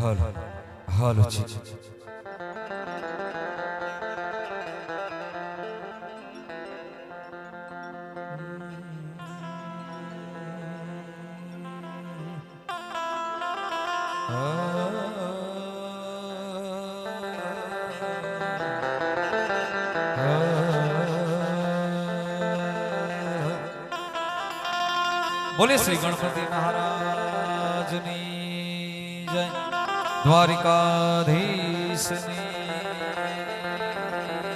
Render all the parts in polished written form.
હાલ હાલ છે બોલે શ્રી ગણપતિ મહારાજની જય દ્વારિકાધીશની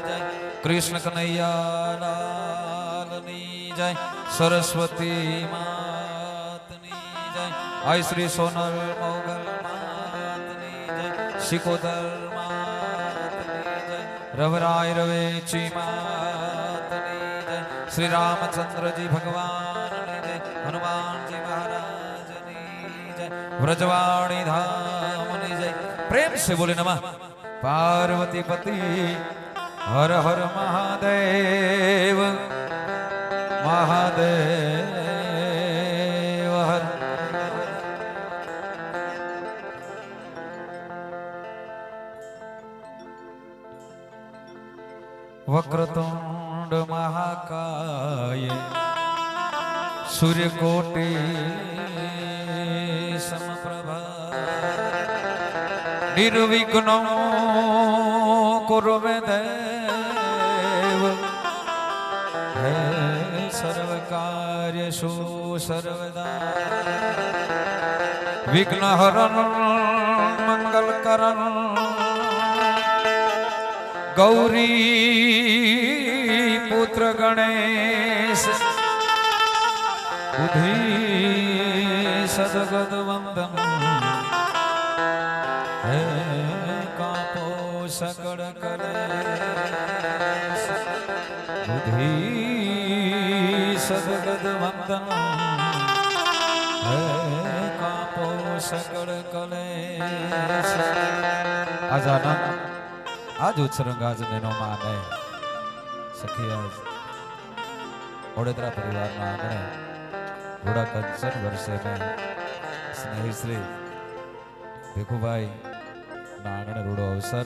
જય કૃષ્ણ કનૈયાલાલની જય સરસ્વતી માતની જય આય શ્રી સોનલ મોગલ માતની જય શિકોદર માતની જય રવરાય રવેચી માતની જય શ્રી રામચંદ્રજી ભગવાન हनुमान जी महाराज जय व्रजवाणी धाम जय प्रेम से बोले नमः पार्वती पति हर हर महादेव महादेव हर वक्रतुंड महाकाय सूर्यकोटि समप्रभा निर्विघ्नो कुरु मे देव हे सर्वकार्येषु सर्वदा विघ्नहरं मंगलकरं गौरी पुत्र गणेश बुद्धि सदगद वंदन हे कापो सकड़ कलेश बुद्धि सदगद वंदन हे कापो सकड़ कलेश आजानन आज उत्सरंग आज नेनो माने सखी आज ओडेदरा परिवार ना आंगणे घोड़ा कंचन वर्षे में स्नेही श्री ભીખુભાઈ ના આંગણે રૂડો અવસર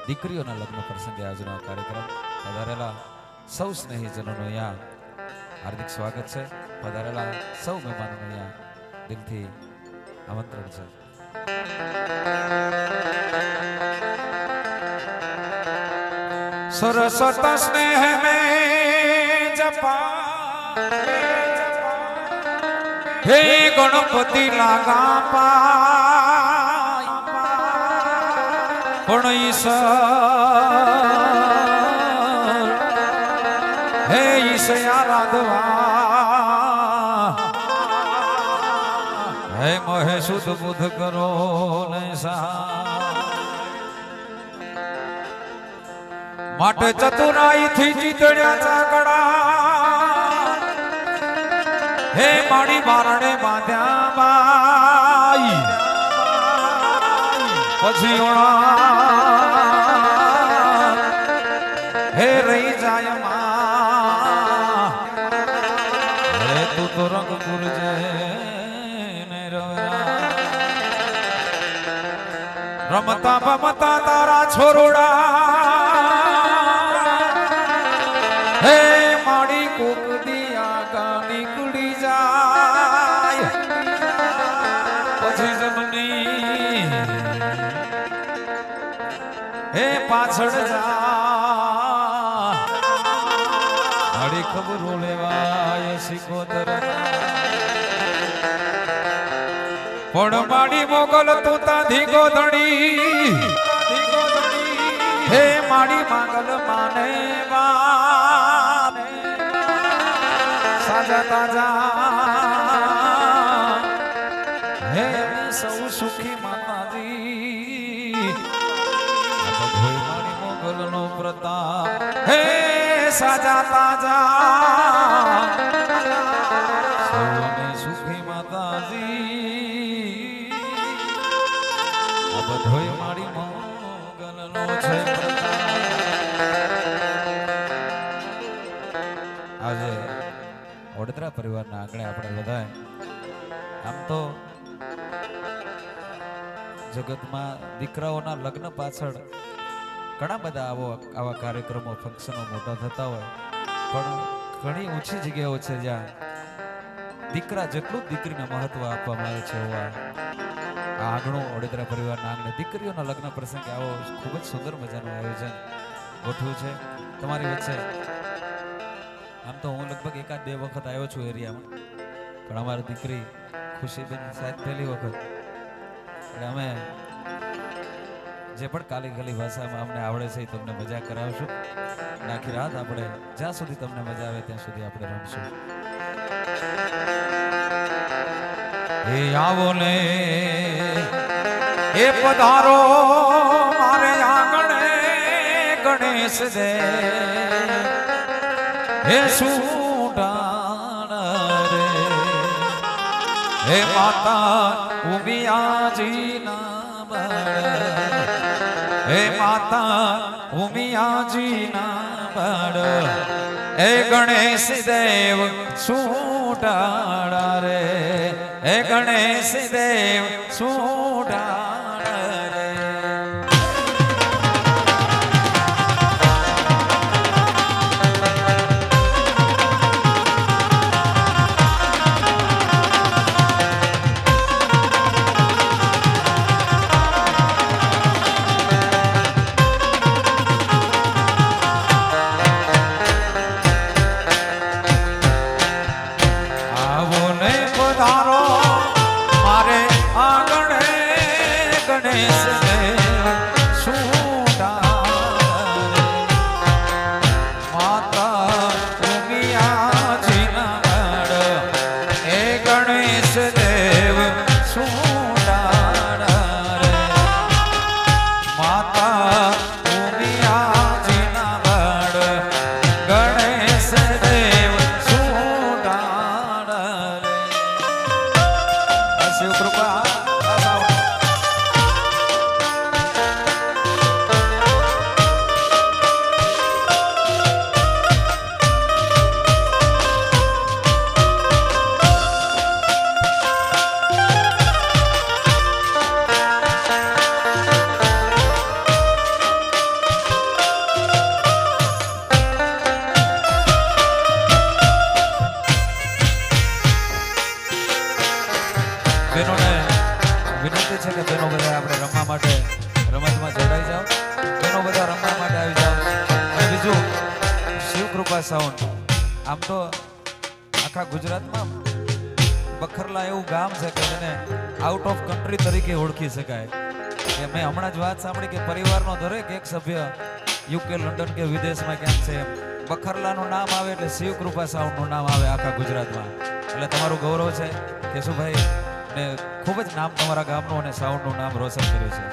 દીકરીઓના લગ્ન પ્રસંગે આજનો કાર્યક્રમ પધારેલા સૌ સ્નેહીજનોનું અહીંયા હાર્દિક સ્વાગત છે. પધારેલા સૌ મહેમાનોનું અહીંયા દિલથી આમંત્રણ છે. સરસ્વત સ્નેહ में जपा हे गणपति लागा पाय पण ईश्वर हे ईश आराधवा हे मोहे शुद्ध बुद्ध करो ने માટે ચતુરાઈ થી ચીતડ્યા ચાકડા હે માડી બારણે બાંધ્યા બાઈ પછી ઓણા હે રહી જાય માં હે તું તો રંગ ગુરજે ને રમતા બમતા તારા છોરોડા હે માડી કોક દિયા કા નીકળી જાય પછી જમની હે પાછળ જા માડી ખબરો લેવાય સિકોદર પણ માડી મોગલ તું તાધી ગોધડી હે માડી માંગલ માને સાજા તાજા હે સૌ સુખી માતાજી મારી મોગલ નો પ્રતાપ હે સાજા તાજા સૌને સુખી માતાજી આ બધોય મારી મોગલ નો છે. આજે ઓડેદરા પરિવારના આંગણે આપણે બધા આમ તો જગતમાં દીકરાઓના લગ્ન પાછળ ઘણા બધા આવા કાર્યક્રમો ફંક્શનો મોટા થતા હોય, પણ ઘણી ઓછી જગ્યાઓ છે જ્યાં દીકરા જેટલું દીકરીને મહત્વ આપવામાં આવે છે. એવા આ આંગણો વડોદરા પરિવારના આંગણે દીકરીઓના લગ્ન પ્રસંગે આવો ખૂબ જ સુંદર મજાનું આયોજન ગોઠવ્યું છે તમારી વચ્ચે. આમ તો હું લગભગ 1-2 વખત આવ્યો છું એરિયામાં, પણ અમારી દીકરી ખુશીબેન સાહેબ પહેલી વખત, એટલે અમે જે પણ કાલી ભાષામાં અમને આવડે છે એ તમને મજા કરાવશું. આખી રાત આપણે જ્યાં સુધી તમને મજા આવે ત્યાં સુધી આપણે રમશું. એ આવો ને એ પધારો મારે આંગણે ગણેશ દે હે સુડાણ રે હે માતા ઉમિયાજી ના બળ હે માતા ઉમિયાજી ના બળ હે ગણેશ દેવ સુડાણ રે હે ગણેશ દેવ સુડાણ રે. બહેનોને વિનંતી છે કે બહેનો બધા આપણે રમવા માટે રમતમાં જોડાઈ જાઓ. બહેનો બધા રમવા માટે આવી જાઓ. અને બીજું શિવકૃપા સાઉન્ડ, આમ તો આખા ગુજરાતમાં બખરલા એવું ગામ છે કે જેને આઉટ ઓફ કન્ટ્રી તરીકે ઓળખી શકાય. કે મેં હમણાં જ વાત સાંભળી કે પરિવારનો દરેક એક સભ્ય યુકે, લંડન કે વિદેશમાં ક્યાંક છે, બખરલાનું નામ આવે એટલે શિવકૃપા સાઉન્ડનું નામ આવે આખા ગુજરાતમાં. એટલે તમારું ગૌરવ છે કેશુભાઈ, ને ખૂબ જ નામ તમારા ગામનું અને સાઉન્ડનું નામ રોશન કર્યું છે.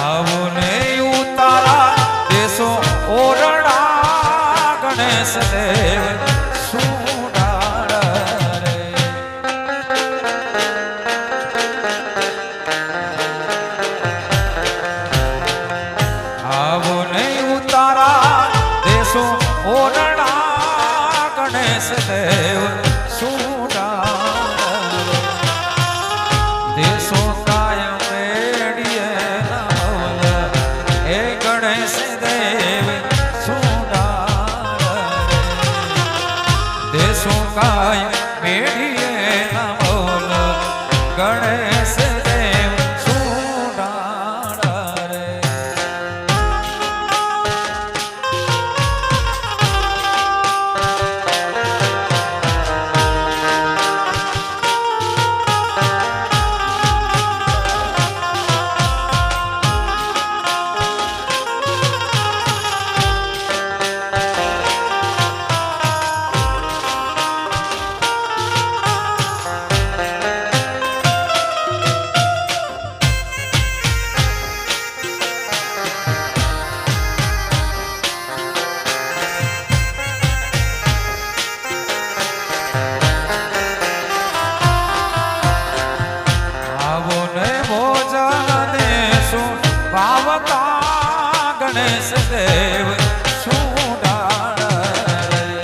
આવો ને ઉતારા દેશો ઓરડા ગણેશ દેવ સુડાળ રે. આવો ને ઉતારા દેશો ઓરડા ગણેશ દેવ દેશો કાય મેડીએ નવલ હે ગણેશ દેવ સુડાળ રે. દેશો કાય મેડીએ નવલ ગણેશ દેવ સુડાળ રે. ગણેશ દેવ સુડાળ રે.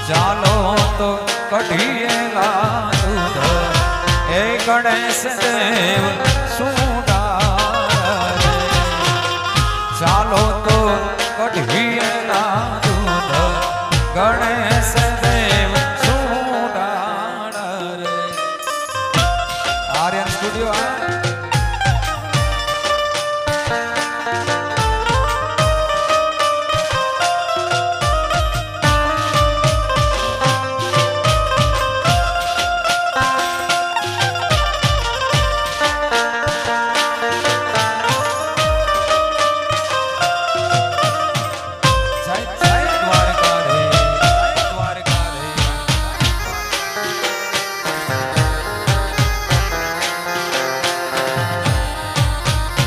ચાલો તો કઢીએલા દૂધ એ ગણેશ દેવ સુડાર ચાલો તો કઢીએલા દૂધ ગણેશ